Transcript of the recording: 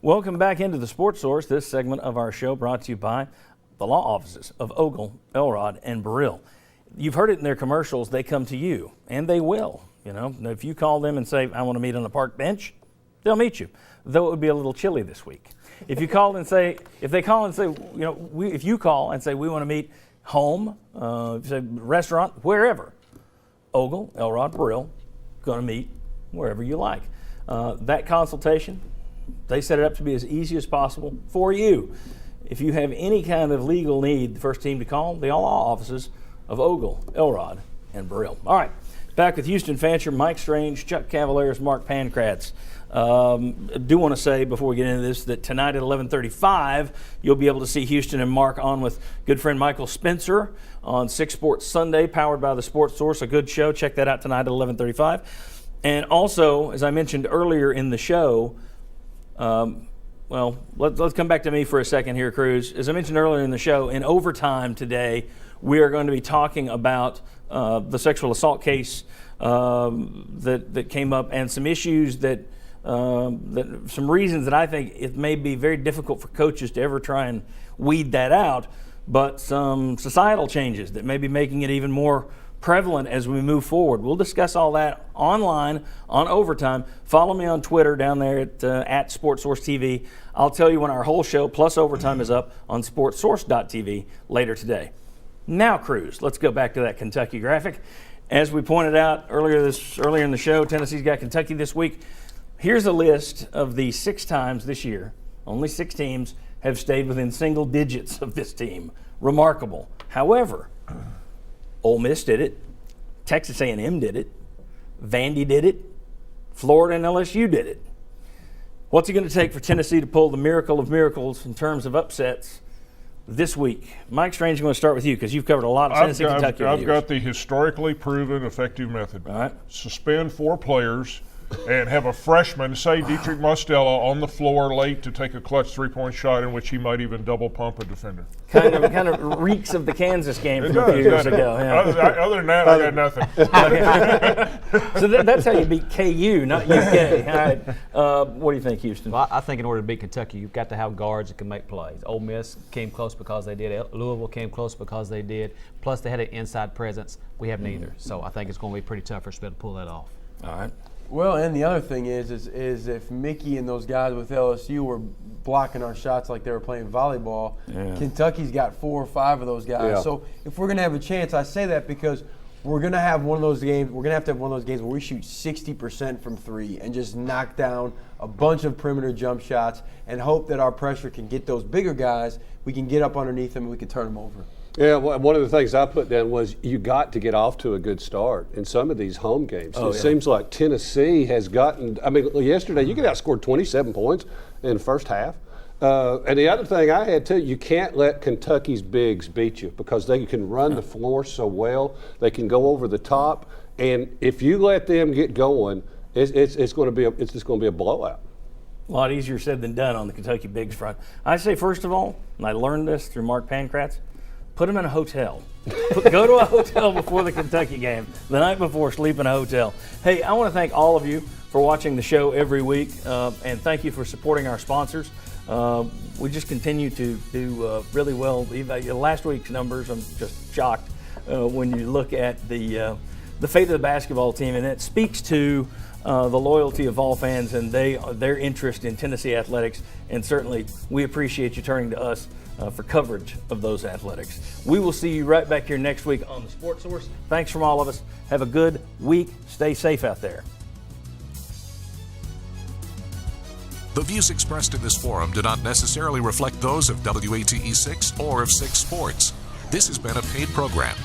Welcome back into the Sports Source. This segment of our show brought to you by the law offices of Ogle, Elrod, and Burrill. You've heard it in their commercials. They come to you, and they will. You know, if you call them and say, I want to meet on the park bench, they'll meet you, though it would be a little chilly this week. If you call and say, if they call and say, you know, if you call and say, we want to meet home, say restaurant, wherever, Ogle, Elrod, Burrill, going to meet wherever you like. That consultation, they set it up to be as easy as possible for you. If you have any kind of legal need, the first team to call, the law offices of Ogle, Elrod, and Burrill. All right, back with Houston Fancher, Mike Strange, Chuck Cavaliers, Mark Pancratz. I do want to say before we get into this that tonight at 11:35 you'll be able to see Houston and Mark on with good friend Michael Spencer on 6 Sports Sunday, powered by the Sports Source. A good show. Check that out tonight at 11:35. And also, as I mentioned earlier in the show, well, let's come back to me for a second here, Cruz. As I mentioned earlier in the show, in overtime today, we are going to be talking about the sexual assault case that came up and some issues that some reasons that I think it may be very difficult for coaches to ever try and weed that out, but some societal changes that may be making it even more prevalent as we move forward. We'll discuss all that online on Overtime. Follow me on Twitter down there at SportsSource TV. I'll tell you when our whole show plus Overtime is up on SportsSource.tv later today. Now, Cruz, let's go back to that Kentucky graphic. As we pointed out earlier in the show, Tennessee's got Kentucky this week. Here's a list of the 6 times this year. Only 6 teams have stayed within single digits of this team. Remarkable. However, Ole Miss did it, Texas A&M did it, Vandy did it, Florida and LSU did it. What's it going to take for Tennessee to pull the miracle of miracles in terms of upsets this week? Mike Strange, I'm going to start with you because you've covered a lot of Tennessee, Kentucky. I've got the historically proven effective method. All right. Suspend 4 players and have a freshman, say Dietrich Mostella, on the floor late to take a clutch 3-point shot in which he might even double pump a defender. Kind of reeks of the Kansas game from a few years ago. Yeah. Other than that, I got nothing. So that's how you beat KU, not UK. All right. What do you think, Houston? Well, I think in order to beat Kentucky, you've got to have guards that can make plays. Ole Miss came close because they did. Louisville came close because they did. Plus, they had an inside presence. We have neither. So I think it's going to be pretty tough for us to pull that off. All right. Well, and the other thing is if Mickey and those guys with LSU were blocking our shots like they were playing volleyball, Kentucky's got 4 or 5 of those guys. Yeah. So if we're going to have a chance, I say that because we're going to have one of those games. We're going to have one of those games where we shoot 60% from 3 and just knock down a bunch of perimeter jump shots and hope that our pressure can get those bigger guys. We can get up underneath them and we can turn them over. Yeah, one of the things I put down was you got to get off to a good start in some of these home games. Seems like Tennessee has gotten, I mean, yesterday you get outscored 27 points in the first half. And the other thing I had too, you can't let Kentucky's bigs beat you because they can run the floor so well. They can go over the top. And if you let them get going, it's just going to be a blowout. A lot easier said than done on the Kentucky bigs front. I say, first of all, and I learned this through Mark Pancratz, put them in a hotel. Go to a hotel before the Kentucky game. The night before, sleep in a hotel. Hey, I want to thank all of you for watching the show every week, and thank you for supporting our sponsors. We just continue to do really well. Last week's numbers, I'm just shocked when you look at the fate of the basketball team, and it speaks to the loyalty of all fans and their interest in Tennessee athletics, and certainly we appreciate you turning to us for coverage of those athletics. We will see you right back here next week on the Sports Source. Thanks from all of us. Have a good week. Stay safe out there. The views expressed in this forum do not necessarily reflect those of WATE 6 or of 6 Sports. This has been a paid program.